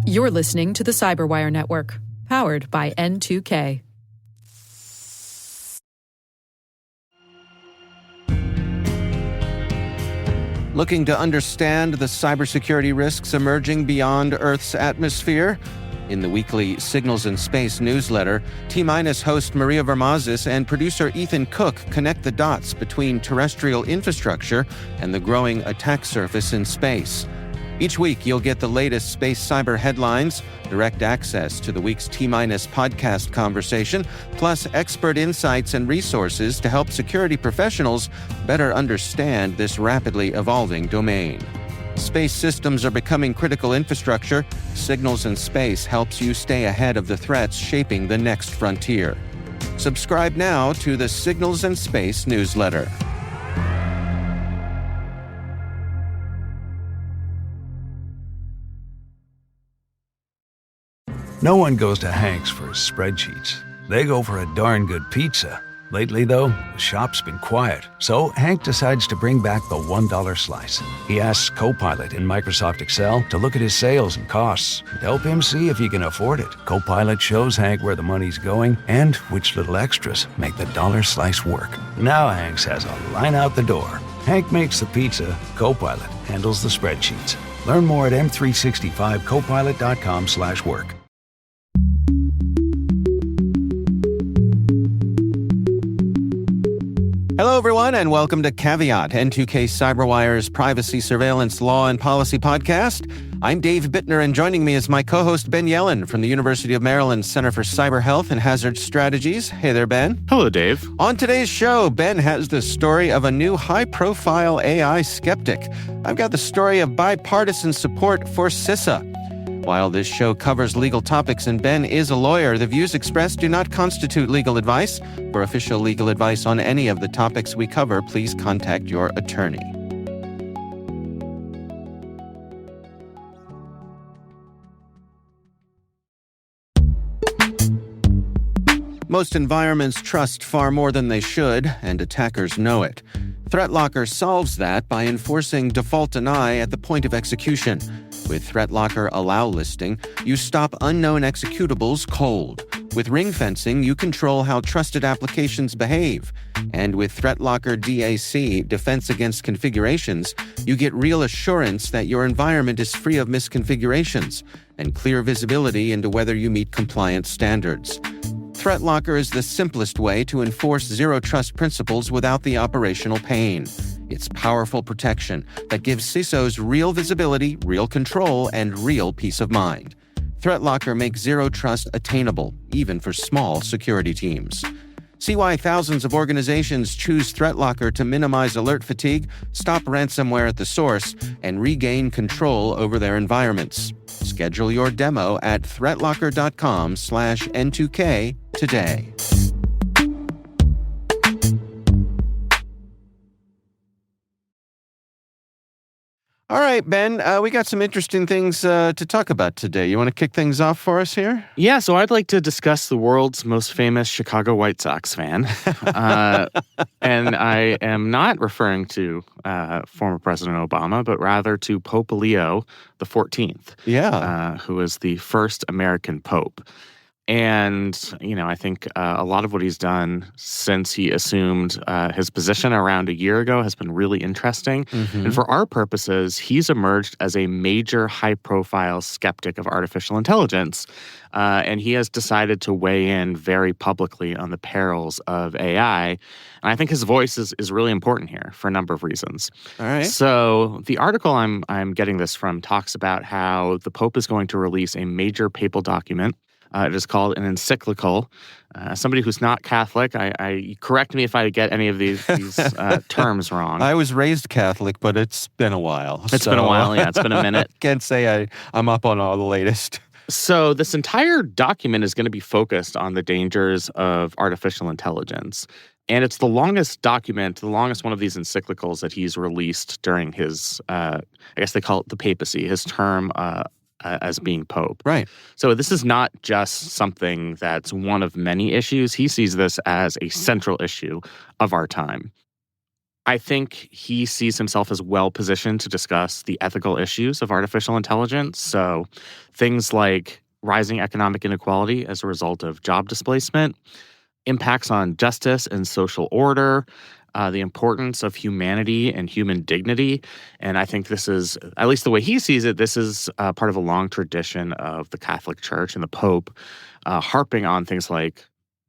You're listening to the Cyberwire Network, powered by N2K. Looking to understand the cybersecurity risks emerging beyond Earth's atmosphere? In the weekly Signals in Space newsletter, T-Minus host Maria Vermazis and producer Ethan Cook connect the dots between terrestrial infrastructure and the growing attack surface in space. Each week, you'll get the latest space cyber headlines, direct access to the week's T-Minus podcast conversation, plus expert insights and resources to help security professionals better understand this rapidly evolving domain. Space systems are becoming critical infrastructure. Signals in Space helps you stay ahead of the threats shaping the next frontier. Subscribe now to the Signals in Space newsletter. No one goes to Hank's for his spreadsheets. They go for a darn good pizza. Lately, though, the shop's been quiet, so Hank decides to bring back the $1 slice. He asks Copilot in Microsoft Excel to look at his sales and costs and help him see if he can afford it. Copilot shows Hank where the money's going and which little extras make the dollar slice work. Now Hank has a line out the door. Hank makes the pizza, Copilot handles the spreadsheets. Learn more at m365copilot.com/work. Hello, everyone, and welcome to Caveat, N2K Cyberwire's privacy, surveillance, law, and policy podcast. I'm Dave Bittner, and joining me is my co-host Ben Yellen from the University of Maryland Center for Cyber Health and Hazard Strategies. Hey there, Ben. Hello, Dave. On today's show, Ben has the story of a new high-profile AI skeptic. I've got the story of bipartisan support for CISA. While this show covers legal topics and Ben is a lawyer, the views expressed do not constitute legal advice. For official legal advice on any of the topics we cover, please contact your attorney. Most environments trust far more than they should, and attackers know it. ThreatLocker solves that by enforcing default deny at the point of execution. With ThreatLocker Allow listing, you stop unknown executables cold. With ring fencing, you control how trusted applications behave. And with ThreatLocker DAC, Defense Against Configurations, you get real assurance that your environment is free of misconfigurations and clear visibility into whether you meet compliance standards. ThreatLocker is the simplest way to enforce zero-trust principles without the operational pain. It's powerful protection that gives CISOs real visibility, real control, and real peace of mind. ThreatLocker makes zero trust attainable, even for small security teams. See why thousands of organizations choose ThreatLocker to minimize alert fatigue, stop ransomware at the source, and regain control over their environments. Schedule your demo at threatlocker.com/N2K today. All right, Ben, we got some interesting things to talk about today. You want to kick things off for us here? Yeah, so I'd like to discuss the world's most famous Chicago White Sox fan. And I am not referring to former President Obama, but rather to Pope Leo XIV, who is the first American pope. And, I think a lot of what he's done since he assumed his position around a year ago has been really interesting. Mm-hmm. And for our purposes, he's emerged as a major high-profile skeptic of artificial intelligence. And he has decided to weigh in very publicly on the perils of AI. And I think his voice is really important here for a number of reasons. All right. So the article I'm getting this from talks about how the Pope is going to release a major papal document. It is called an encyclical. Somebody who's not Catholic, I correct me if I get any of these terms wrong. I was raised Catholic, but it's been a while. It's been a while, yeah. It's been a minute. Can't say I'm up on all the latest. So this entire document is going to be focused on the dangers of artificial intelligence. And it's the longest document, the longest one of these encyclicals that he's released during his, I guess they call it the papacy, his term as being pope. Right. So this is not just something that's one of many issues. He sees this as a central issue of our time. I think he sees himself as well positioned to discuss the ethical issues of artificial intelligence. So things like rising economic inequality as a result of job displacement, impacts on justice and social order, the importance of humanity and human dignity. And I think this is, at least the way he sees it, this is part of a long tradition of the Catholic Church and the Pope harping on things like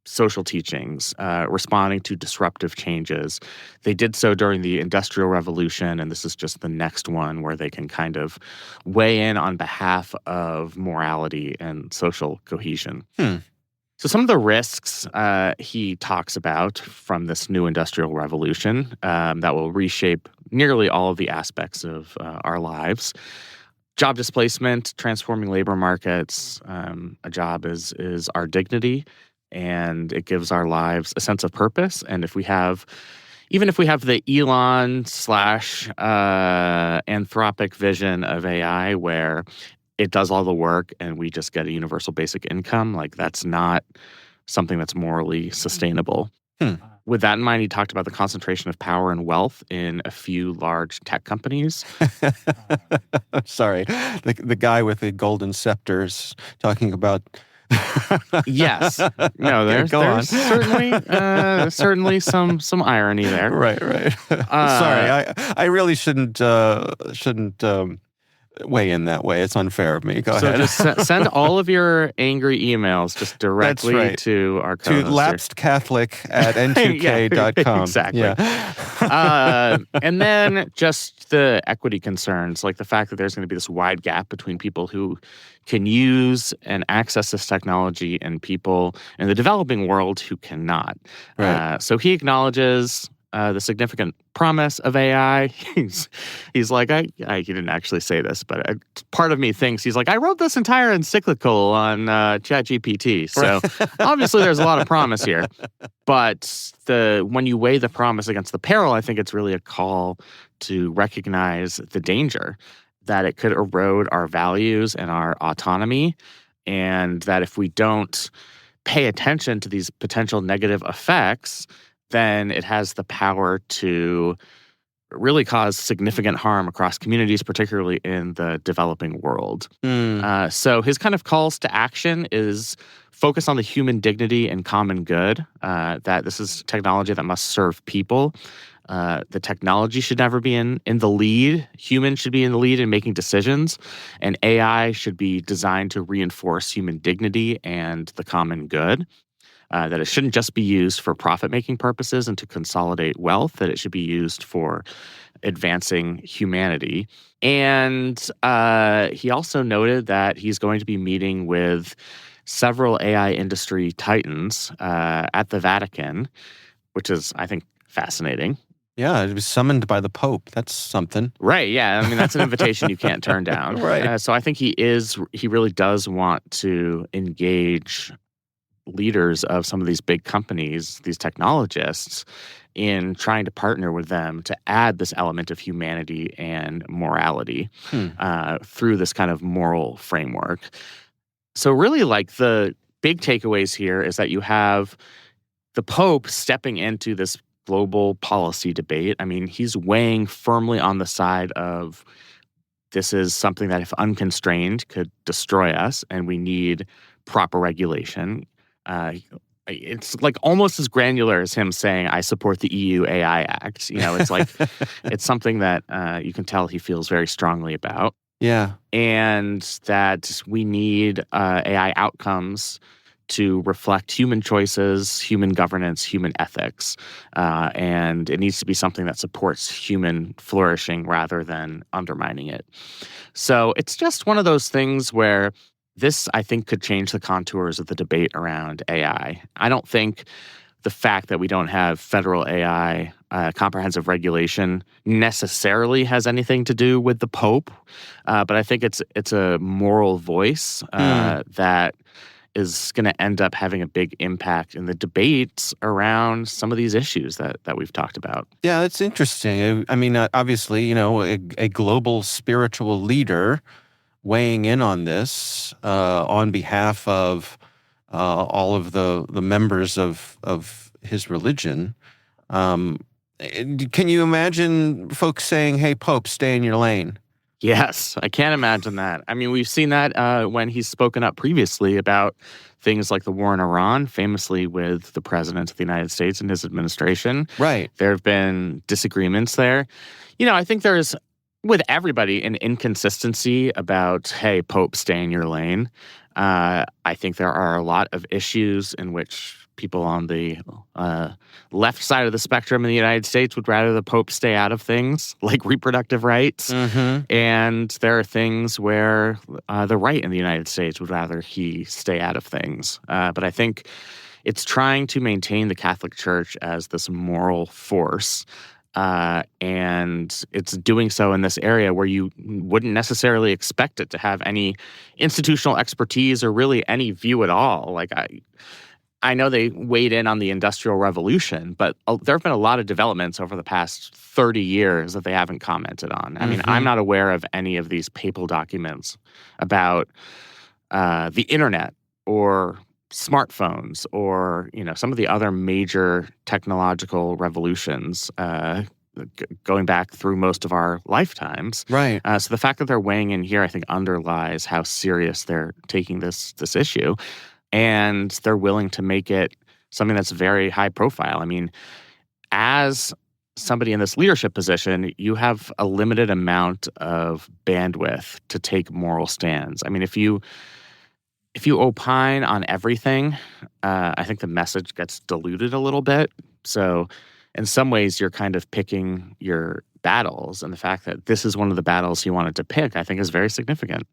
social teachings, responding to disruptive changes. They did so during the Industrial Revolution, and this is just the next one where they can kind of weigh in on behalf of morality and social cohesion. So some of the risks he talks about from this new Industrial Revolution that will reshape nearly all of the aspects of our lives. Job displacement, transforming labor markets. A job is our dignity, and it gives our lives a sense of purpose. And even if we have the Elon / Anthropic vision of AI where it does all the work and we just get a universal basic income, like that's not something that's morally sustainable. With that in mind, he talked about the concentration of power and wealth in a few large tech companies. Sorry, the guy with the golden scepters talking about. Yes, no, there's certainly some irony there. Right. Sorry, I really shouldn't weigh in that way. It's unfair of me. Go ahead. So just send all of your angry emails just directly to our co-host. To lapsedcatholic@n2k.com. Exactly. Yeah. And then just the equity concerns, like the fact that there's going to be this wide gap between people who can use and access this technology and people in the developing world who cannot. Right. So he acknowledges the significant promise of AI. He's like, he didn't actually say this, but part of me thinks he's like, I wrote this entire encyclical on ChatGPT. So obviously there's a lot of promise here. But when you weigh the promise against the peril, I think it's really a call to recognize the danger that it could erode our values and our autonomy, and that if we don't pay attention to these potential negative effects, then it has the power to really cause significant harm across communities, particularly in the developing world. So his kind of calls to action is focus on the human dignity and common good, that this is technology that must serve people. The technology should never be in the lead. Humans should be in the lead in making decisions, and AI should be designed to reinforce human dignity and the common good. That it shouldn't just be used for profit-making purposes and to consolidate wealth, that it should be used for advancing humanity. And he also noted that he's going to be meeting with several AI industry titans at the Vatican, which is, I think, fascinating. Yeah, it was summoned by the Pope. That's something. Right, yeah. I mean, that's an invitation you can't turn down. Right. So I think he really does want to engage leaders of some of these big companies, these technologists, in trying to partner with them to add this element of humanity and morality through this kind of moral framework. So really, like, the big takeaways here is that you have the Pope stepping into this global policy debate. I mean, he's weighing firmly on the side of this is something that, if unconstrained, could destroy us, and we need proper regulation. It's like almost as granular as him saying, I support the EU AI Act. You know, it's like, it's something that you can tell he feels very strongly about. Yeah. And that we need AI outcomes to reflect human choices, human governance, human ethics. And it needs to be something that supports human flourishing rather than undermining it. So it's just one of those things where this, I think, could change the contours of the debate around AI. I don't think the fact that we don't have federal AI comprehensive regulation necessarily has anything to do with the Pope, but I think it's a moral voice that is going to end up having a big impact in the debates around some of these issues that we've talked about. Yeah, that's interesting. I mean, obviously, you know, a global spiritual leader weighing in on this on behalf of all of the members of his religion. Can you imagine folks saying, "Hey, Pope, stay in your lane"? Yes, I can't imagine that. I mean, we've seen that when he's spoken up previously about things like the war in Iran, famously with the president of the United States and his administration. Right. There have been disagreements there. I think there's, with everybody, an inconsistency about, hey, Pope, stay in your lane. I think there are a lot of issues in which people on the left side of the spectrum in the United States would rather the Pope stay out of things, like reproductive rights. Mm-hmm. And there are things where the right in the United States would rather he stay out of things. But I think it's trying to maintain the Catholic Church as this moral force. And it's doing so in this area where you wouldn't necessarily expect it to have any institutional expertise or really any view at all. Like, I know they weighed in on the Industrial Revolution, but there have been a lot of developments over the past 30 years that they haven't commented on. I mean, I'm not aware of any of these papal documents about the internet or smartphones or, some of the other major technological revolutions going back through most of our lifetimes. Right. So the fact that they're weighing in here, I think, underlies how serious they're taking this issue. And they're willing to make it something that's very high profile. I mean, as somebody in this leadership position, you have a limited amount of bandwidth to take moral stands. I mean, if you opine on everything, I think the message gets diluted a little bit. So in some ways, you're kind of picking your battles. And the fact that this is one of the battles he wanted to pick, I think, is very significant.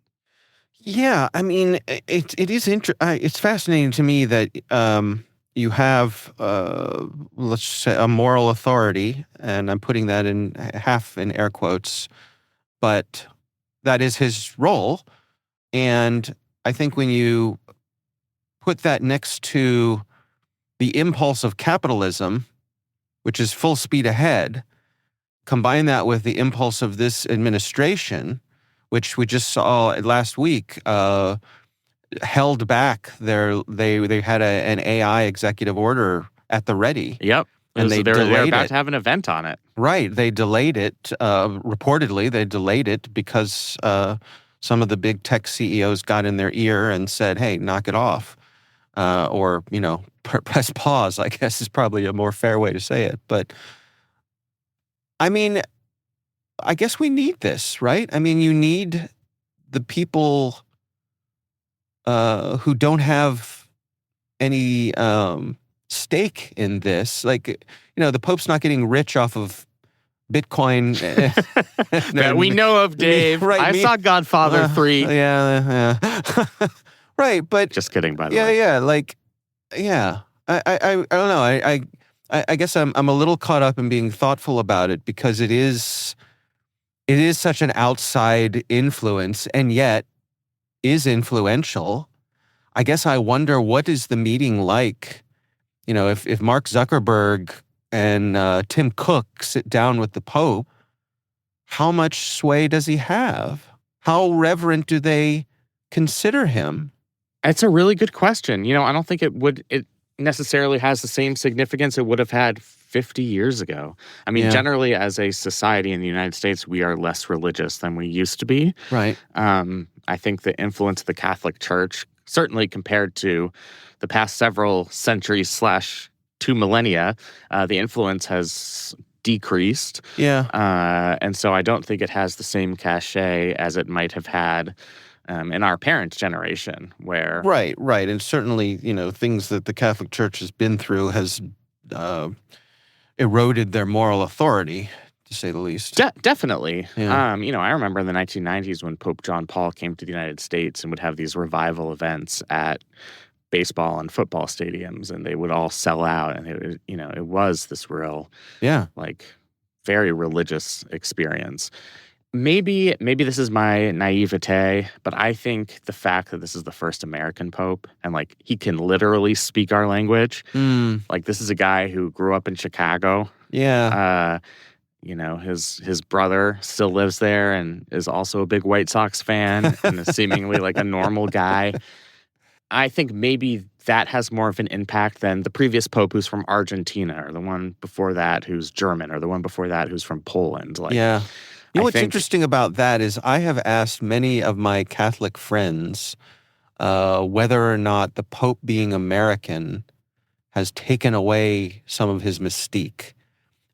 Yeah, I mean, it is it's fascinating to me that you have, let's say, a moral authority, and I'm putting that in half in air quotes, but that is his role. And I think when you put that next to the impulse of capitalism, which is full speed ahead, combine that with the impulse of this administration, which we just saw last week, held back they had an AI executive order at the ready. Yep. And they're about to have an event on it. Right. They delayed it. Reportedly, they delayed it because some of the big tech CEOs got in their ear and said, hey, knock it off. Or, press pause, I guess is probably a more fair way to say it. But, I mean, I guess we need this, right? I mean, you need the people who don't have any stake in this. Like, the Pope's not getting rich off of Bitcoin. That we know of, Dave. Right, I saw Godfather 3. Yeah. Right, but... Just kidding, by the way. Yeah, like, yeah. I don't know. I guess I'm a little caught up in being thoughtful about it because it is such an outside influence and yet is influential. I guess I wonder, what is the meeting like? If Mark Zuckerberg and Tim Cook sit down with the Pope, how much sway does he have? How reverent do they consider him? It's a really good question. I don't think it necessarily has the same significance it would have had 50 years ago. I mean, generally, as a society in the United States, we are less religious than we used to be. Right. I think the influence of the Catholic Church, certainly compared to the past several centuries / 2 millennia, the influence has decreased. Yeah. And so I don't think it has the same cachet as it might have had in our parents' generation, where... Right. And certainly, things that the Catholic Church has been through has eroded their moral authority, to say the least. Definitely. Yeah. I remember in the 1990s when Pope John Paul came to the United States and would have these revival events at baseball and football stadiums, and they would all sell out, and it was this real, very religious experience. Maybe this is my naivete, but I think the fact that this is the first American Pope and he can literally speak our language, this is a guy who grew up in Chicago. Yeah. His brother still lives there and is also a big White Sox fan and is seemingly like a normal guy. I think maybe that has more of an impact than the previous pope who's from Argentina, or the one before that who's German, or the one before that who's from Poland. Like, yeah. You know what's think, interesting about that is I have asked many of my Catholic friends whether or not the Pope being American has taken away some of his mystique.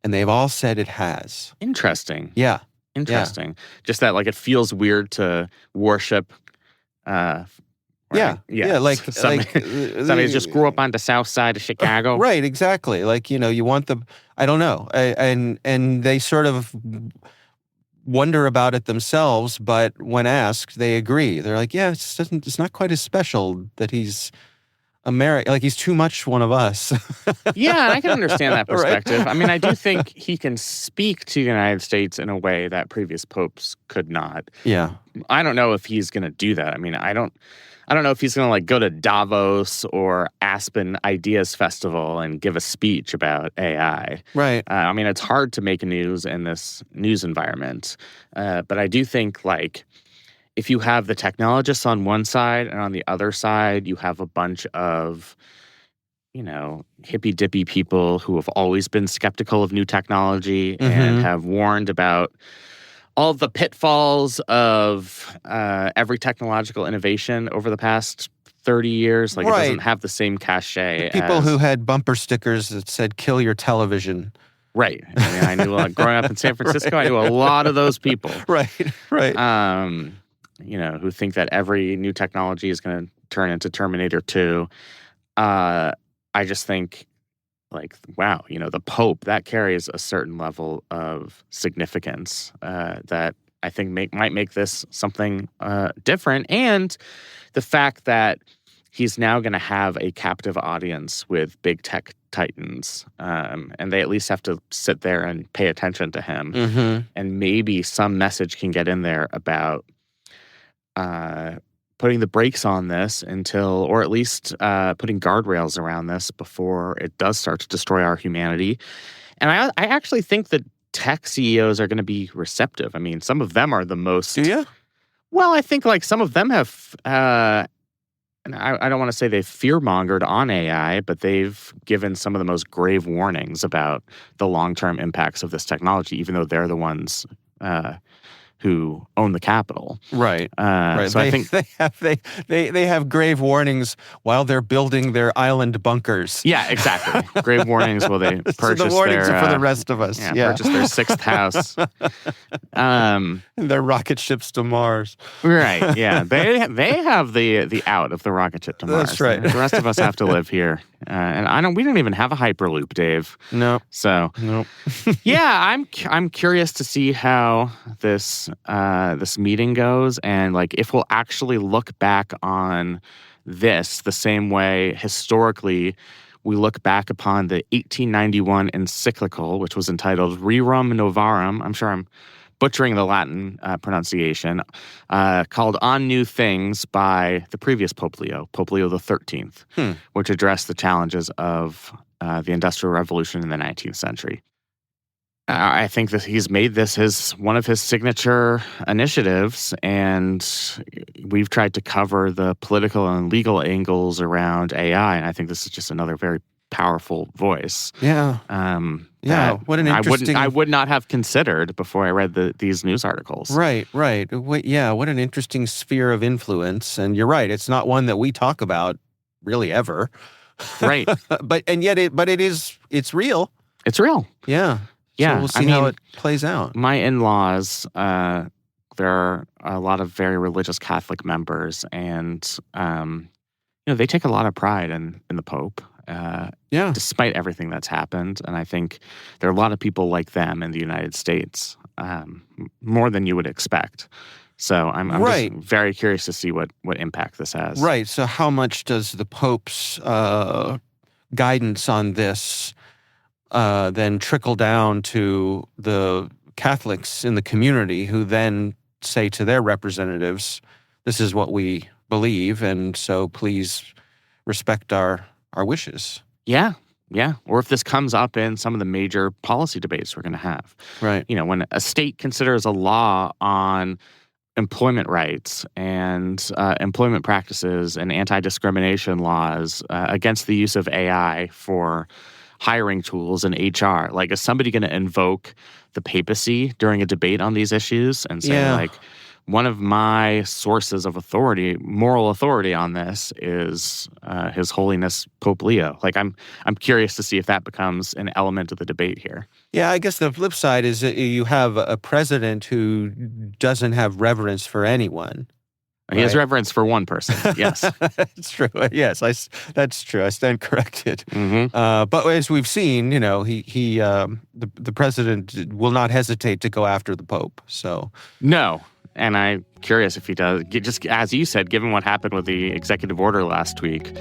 And they've all said it has. Interesting. Yeah. Interesting. Yeah. Just that, like, it feels weird to worship. Right? Yeah. Like somebody just grew up on the south side of Chicago. Right, exactly. Like, you want I don't know. And they sort of wonder about it themselves, but when asked, they agree. They're like, yeah, it's not quite as special that he's American. Like, he's too much one of us. Yeah, and I can understand that perspective. Right? I mean, I do think he can speak to the United States in a way that previous popes could not. Yeah. I don't know if he's going to do that. I mean, I don't know if he's going to, like, go to Davos or Aspen Ideas Festival and give a speech about AI. Right. I mean, it's hard to make news in this news environment. But I do think, like, if you have the technologists on one side and on the other side, you have a bunch of, hippy-dippy people who have always been skeptical of new technology and have warned about all the pitfalls of every technological innovation over the past 30 years. Like, It doesn't have the same cachet. People who had bumper stickers that said, kill your television. Right. I mean, I knew, growing up in San Francisco, I knew a lot of those people. Right. Who think that every new technology is going to turn into Terminator 2. I just think, like, wow, the Pope, that carries a certain level of significance that I think might make this something different. And the fact that he's now going to have a captive audience with big tech titans, and they at least have to sit there and pay attention to him. And maybe some message can get in there about putting the brakes on this or at least putting guardrails around this before it does start to destroy our humanity. And I actually think that tech CEOs are going to be receptive. I mean, some of them are the most... Do you? Well, I think, like, some of them have... and I don't want to say they've fear-mongered on AI, but they've given some of the most grave warnings about the long-term impacts of this technology, even though they're the ones who own the capital. Right. So I think they have grave warnings while they're building their island bunkers. Yeah, exactly. Grave warnings while they purchase so the warnings are for the rest of us. Yeah. Purchase their sixth house. Their rocket ships to Mars. Right. Yeah. They have the out of the rocket ship to Mars. That's right. The rest of us have to live here. And we don't even have a Hyperloop, Dave. No. So no. Yeah, I'm curious to see how this meeting goes, and, like, if we'll actually look back on this the same way historically we look back upon the 1891 encyclical, which was entitled Rerum Novarum. I'm sure I'm butchering the Latin pronunciation, called On New Things by the previous Pope Leo XIII, which addressed the challenges of the Industrial Revolution in the 19th century. I think that he's made this one of his signature initiatives, and we've tried to cover the political and legal angles around AI, and I think this is just another very powerful voice. Yeah. What an interesting... I would not have considered before I read these news articles. Right. What an interesting sphere of influence. And you're right, it's not one that we talk about really ever. Right. It's real. It's real. Yeah. Yeah. So we'll see how it plays out. My in-laws, there are a lot of very religious Catholic members, and they take a lot of pride in the Pope. Despite everything that's happened. And I think there are a lot of people like them in the United States, more than you would expect. So I'm just very curious to see what impact this has. Right. So how much does the Pope's guidance on this then trickle down to the Catholics in the community, who then say to their representatives, this is what we believe, and so please respect our wishes. Yeah. Or if this comes up in some of the major policy debates we're going to have. Right. When a state considers a law on employment rights and employment practices and anti-discrimination laws against the use of AI for hiring tools in HR. Like, is somebody going to invoke the papacy during a debate on these issues and say, like, one of my sources of authority, moral authority on this is His Holiness Pope Leo? Like, I'm curious to see if that becomes an element of the debate here. Yeah, I guess the flip side is that you have a president who doesn't have reverence for anyone. He has reverence for one person, yes. That's true. Yes, that's true. I stand corrected. Mm-hmm. But as we've seen, the president will not hesitate to go after the Pope. So no, and I'm curious if he does. Just as you said, given what happened with the executive order last week,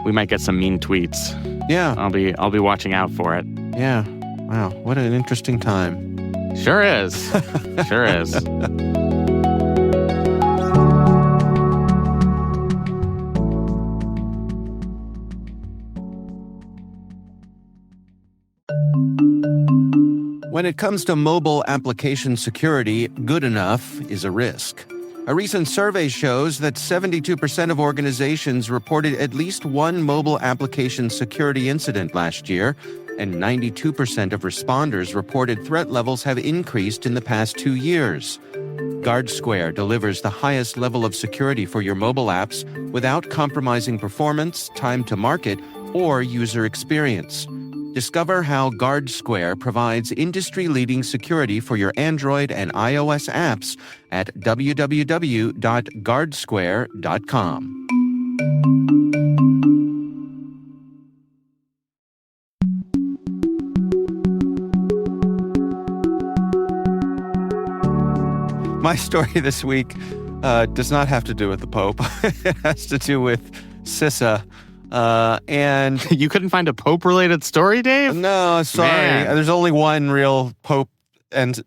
we might get some mean tweets. Yeah, I'll be watching out for it. Yeah. Wow, what an interesting time. Sure is. Sure is. When it comes to mobile application security, good enough is a risk. A recent survey shows that 72% of organizations reported at least one mobile application security incident last year, and 92% of responders reported threat levels have increased in the past 2 years. GuardSquare delivers the highest level of security for your mobile apps without compromising performance, time to market, or user experience. Discover how GuardSquare provides industry-leading security for your Android and iOS apps at www.guardsquare.com. My story this week does not have to do with the Pope. It has to do with CISA. And you couldn't find a Pope-related story, Dave? No, sorry. Man. There's only one real Pope and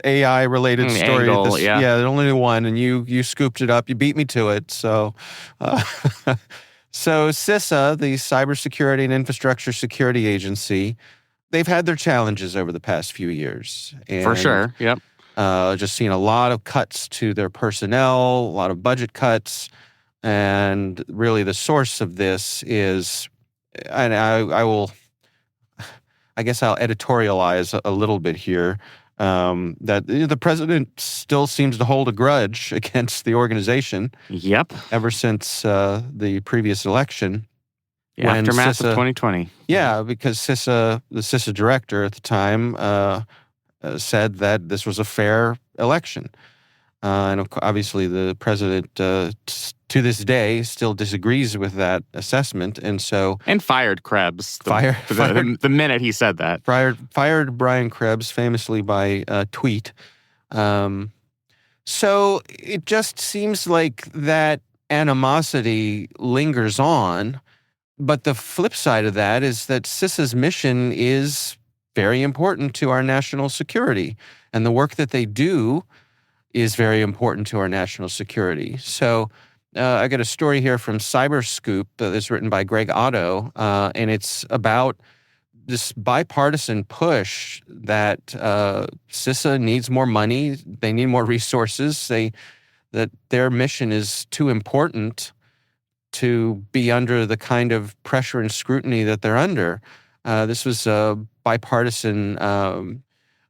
AI-related story. Angle, there's only one, and you scooped it up. You beat me to it. So, so CISA, the Cybersecurity and Infrastructure Security Agency, they've had their challenges over the past few years. And, for sure, yep. Just seen a lot of cuts to their personnel, a lot of budget cuts. And really the source of this is, and I guess I'll editorialize a little bit here, that the president still seems to hold a grudge against the organization. Yep. Ever since the previous election. The aftermath of 2020. Yeah, because the CISA director at the time said that this was a fair election. And obviously the president, to this day, still disagrees with that assessment. And fired Krebs the minute he said that. Fired Brian Krebs famously by tweet. So it just seems like that animosity lingers on. But the flip side of that is that CISA's mission is very important to our national security. And the work that they do is very important to our national security. So I got a story here from Cyberscoop that's written by Greg Otto, and it's about this bipartisan push that CISA needs more money, they need more resources, that their mission is too important to be under the kind of pressure and scrutiny that they're under. This was a bipartisan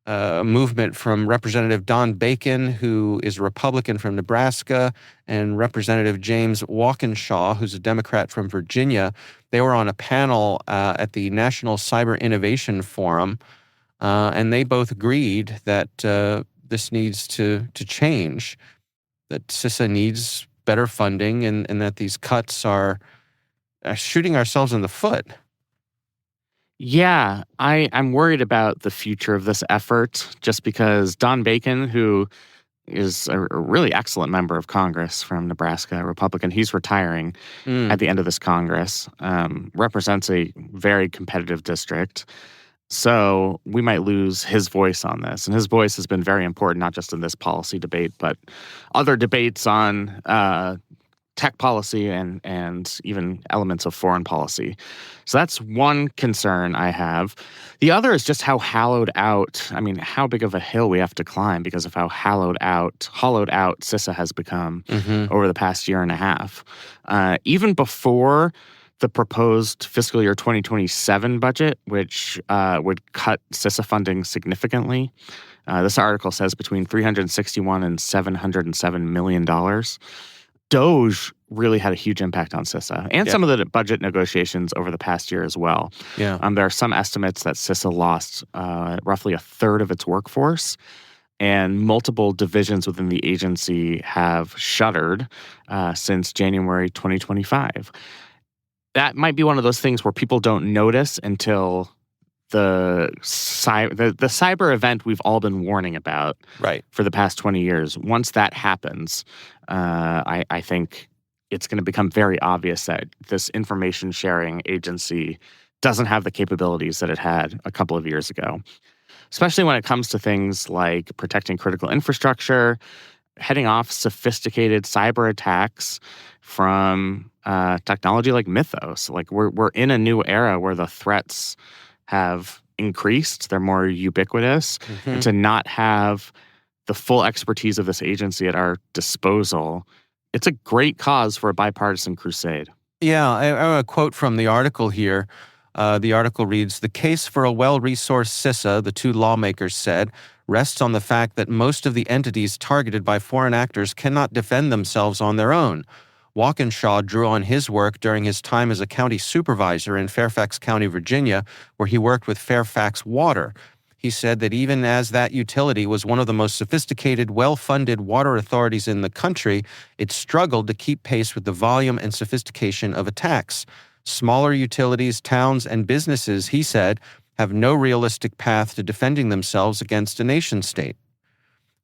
movement from Representative Don Bacon, who is a Republican from Nebraska, and Representative James Walkinshaw, who's a Democrat from Virginia. They were on a panel at the National Cyber Innovation Forum, and they both agreed that this needs to change, that CISA needs better funding, and that these cuts are shooting ourselves in the foot. Yeah, I'm worried about the future of this effort just because Don Bacon, who is a really excellent member of Congress from Nebraska, a Republican, he's retiring at the end of this Congress, represents a very competitive district. So we might lose his voice on this. And his voice has been very important, not just in this policy debate, but other debates on tech policy and even elements of foreign policy. So that's one concern I have. The other is just how how big of a hill we have to climb because of how hollowed out CISA has become over the past year and a half. Even before the proposed fiscal year 2027 budget, which would cut CISA funding significantly. This article says between $361 and $707 million. DOGE really had a huge impact on CISA and some of the budget negotiations over the past year as well. Yeah. There are some estimates that CISA lost roughly a third of its workforce, and multiple divisions within the agency have shuttered since January 2025. That might be one of those things where people don't notice until the cyber event we've all been warning about for the past 20 years. Once that happens, I think it's going to become very obvious that this information sharing agency doesn't have the capabilities that it had a couple of years ago, especially when it comes to things like protecting critical infrastructure, heading off sophisticated cyber attacks from technology like Mythos. Like we're in a new era where the threats have increased. They're more ubiquitous. And to not have the full expertise of this agency at our disposal, it's a great cause for a bipartisan crusade. Yeah, I have a quote from the article here. The article reads, "The case for a well-resourced CISA," the two lawmakers said, "rests on the fact that most of the entities targeted by foreign actors cannot defend themselves on their own." Walkinshaw drew on his work during his time as a county supervisor in Fairfax County, Virginia, where he worked with Fairfax Water. He said that even as that utility was one of the most sophisticated, well-funded water authorities in the country, it struggled to keep pace with the volume and sophistication of attacks. Smaller utilities, towns, and businesses, he said, have no realistic path to defending themselves against a nation-state.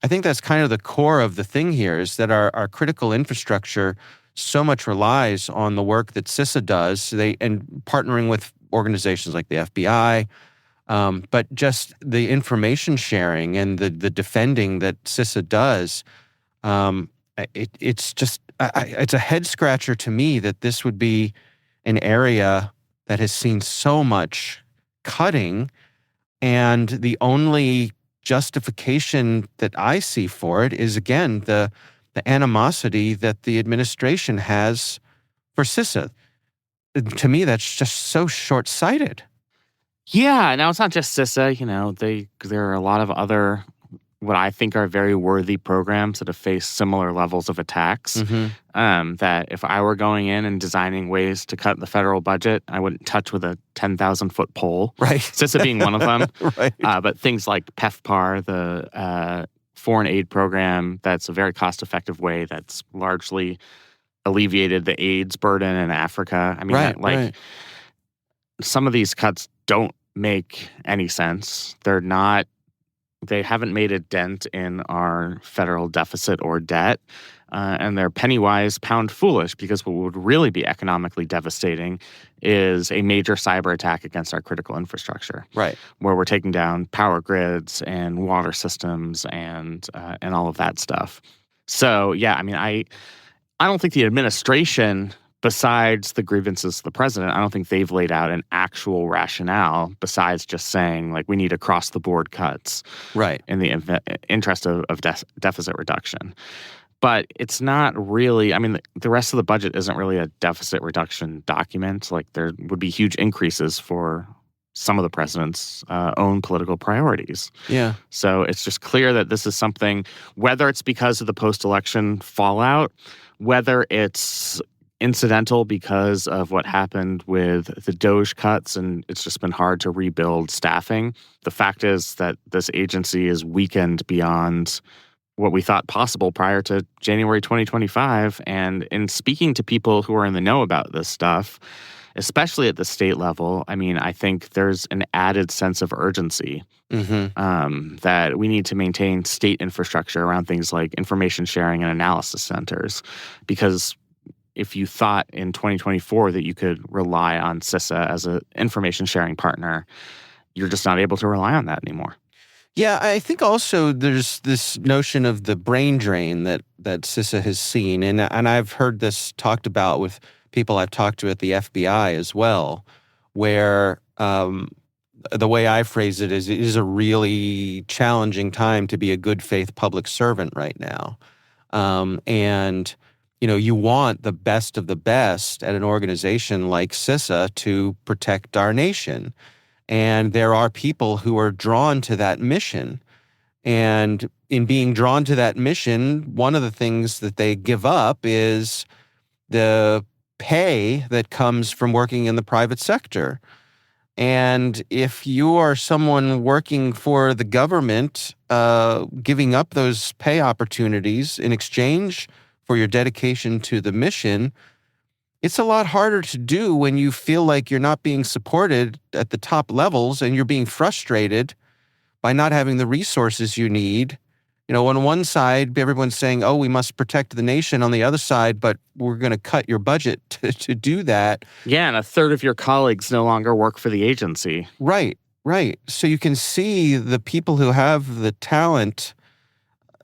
I think that's kind of the core of the thing here, is that our critical infrastructure so much relies on the work that CISA does, and partnering with organizations like the FBI, but just the information sharing and the defending that CISA does, it's a head scratcher to me that this would be an area that has seen so much cutting, and the only justification that I see for it is, again, the animosity that the administration has for CISA. To me, that's just so short-sighted. Yeah, now it's not just CISA. There are a lot of other, what I think are very worthy programs that have faced similar levels of attacks. That if I were going in and designing ways to cut the federal budget, I wouldn't touch with a 10,000-foot pole. Right. CISA being one of them. Right. But things like PEFPAR, the foreign aid program, that's a very cost-effective way that's largely alleviated the AIDS burden in Africa. I mean, some of these cuts don't make any sense. They haven't made a dent in our federal deficit or debt, and they're penny-wise, pound-foolish, because what would really be economically devastating is a major cyber attack against our critical infrastructure, right? Where we're taking down power grids and water systems and all of that stuff. So, yeah, I mean, I don't think the administration, besides the grievances of the president, I don't think they've laid out an actual rationale besides just saying, like, we need across-the-board cuts, right, in the interest of deficit reduction. But it's not really, I mean, the rest of the budget isn't really a deficit reduction document. Like, there would be huge increases for some of the president's own political priorities. Yeah. So it's just clear that this is something, whether it's because of the post-election fallout, whether it's incidental because of what happened with the DOGE cuts, and it's just been hard to rebuild staffing. The fact is that this agency is weakened beyond what we thought possible prior to January 2025. And in speaking to people who are in the know about this stuff, especially at the state level, I mean, I think there's an added sense of urgency that we need to maintain state infrastructure around things like information sharing and analysis centers. Because if you thought in 2024 that you could rely on CISA as an information sharing partner, you're just not able to rely on that anymore. Yeah, I think also there's this notion of the brain drain that CISA has seen, and I've heard this talked about with people I've talked to at the FBI as well, where the way I phrase it is a really challenging time to be a good faith public servant right now. And, you want the best of the best at an organization like CISA to protect our nation. And there are people who are drawn to that mission. And in being drawn to that mission, one of the things that they give up is the pay that comes from working in the private sector. And if you are someone working for the government, giving up those pay opportunities in exchange for your dedication to the mission, it's a lot harder to do when you feel like you're not being supported at the top levels and you're being frustrated by not having the resources you need. On one side, everyone's saying, oh, we must protect the nation. On the other side, but we're going to cut your budget to do that. Yeah, and a third of your colleagues no longer work for the agency. Right. So you can see the people who have the talent,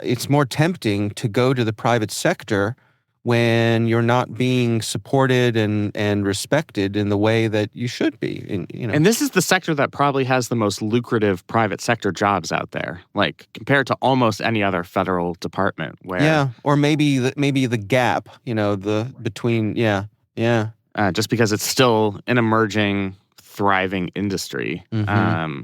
it's more tempting to go to the private sector when you're not being supported and respected in the way that you should be. And this is the sector that probably has the most lucrative private sector jobs out there, like compared to almost any other federal department. Or maybe the gap, between. Just because it's still an emerging, thriving industry. Mm-hmm.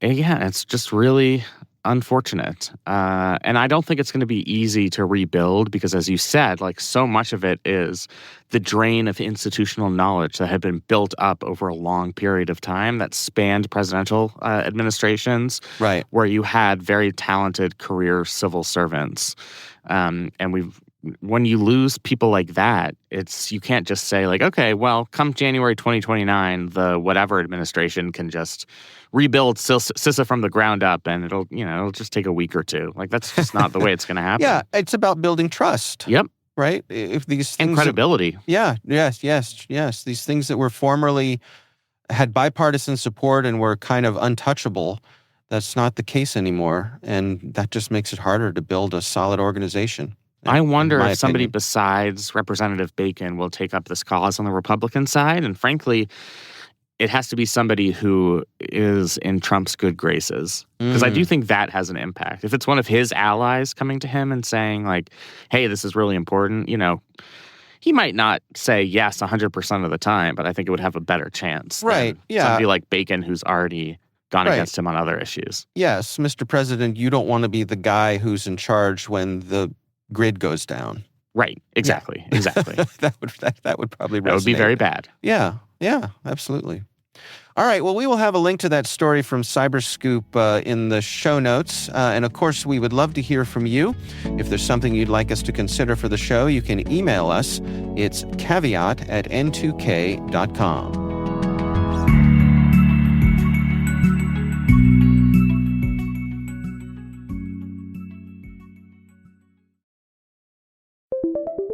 It's just really unfortunate. And I don't think it's going to be easy to rebuild because, as you said, so much of it is the drain of institutional knowledge that had been built up over a long period of time that spanned presidential administrations, right, where you had very talented career civil servants. And when you lose people like that, you can't just say okay, well, come January 2029, the whatever administration can just rebuild CISA from the ground up, and it'll just take a week or two. That's just not the way it's going to happen. Yeah, it's about building trust. Yep. Right? If these things and credibility. Yes. These things that were formerly had bipartisan support and were kind of untouchable, that's not the case anymore, and that just makes it harder to build a solid organization. I wonder if somebody besides Representative Bacon will take up this cause on the Republican side. And frankly, it has to be somebody who is in Trump's good graces. Because I do think that has an impact. If it's one of his allies coming to him and saying, hey, this is really important, he might not say yes 100% of the time, but I think it would have a better chance. Right, yeah. Somebody like Bacon who's already gone against him on other issues. Yes, Mr. President, you don't want to be the guy who's in charge when the grid goes down. Right. Exactly. Yeah. Exactly. that would probably resonate. That would be very bad. Yeah, absolutely. All right, well, we will have a link to that story from Cyberscoop in the show notes. And of course, we would love to hear from you. If there's something you'd like us to consider for the show, you can email us. It's caveat@n2k.com.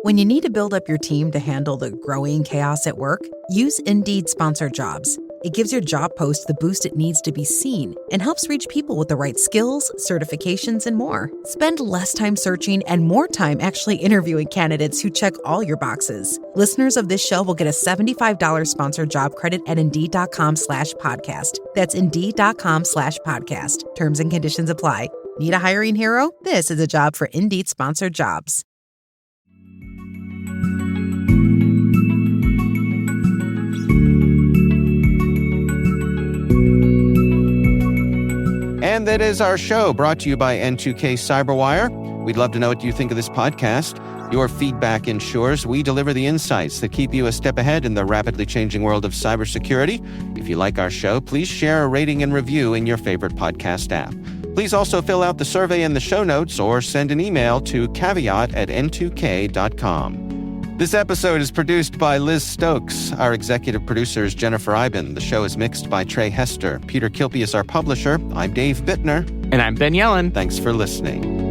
When you need to build up your team to handle the growing chaos at work, use Indeed Sponsored Jobs. It gives your job post the boost it needs to be seen and helps reach people with the right skills, certifications, and more. Spend less time searching and more time actually interviewing candidates who check all your boxes. Listeners of this show will get a $75 sponsored job credit at Indeed.com/podcast. That's Indeed.com/podcast. Terms and conditions apply. Need a hiring hero? This is a job for Indeed Sponsored Jobs. And that is our show, brought to you by N2K Cyberwire. We'd love to know what you think of this podcast. Your feedback ensures we deliver the insights that keep you a step ahead in the rapidly changing world of cybersecurity. If you like our show, please share a rating and review in your favorite podcast app. Please also fill out the survey in the show notes or send an email to caveat@n2k.com. This episode is produced by Liz Stokes. Our executive producer is Jennifer Eiben. The show is mixed by Trey Hester. Peter Kilpie is our publisher. I'm Dave Bittner. And I'm Ben Yellen. Thanks for listening.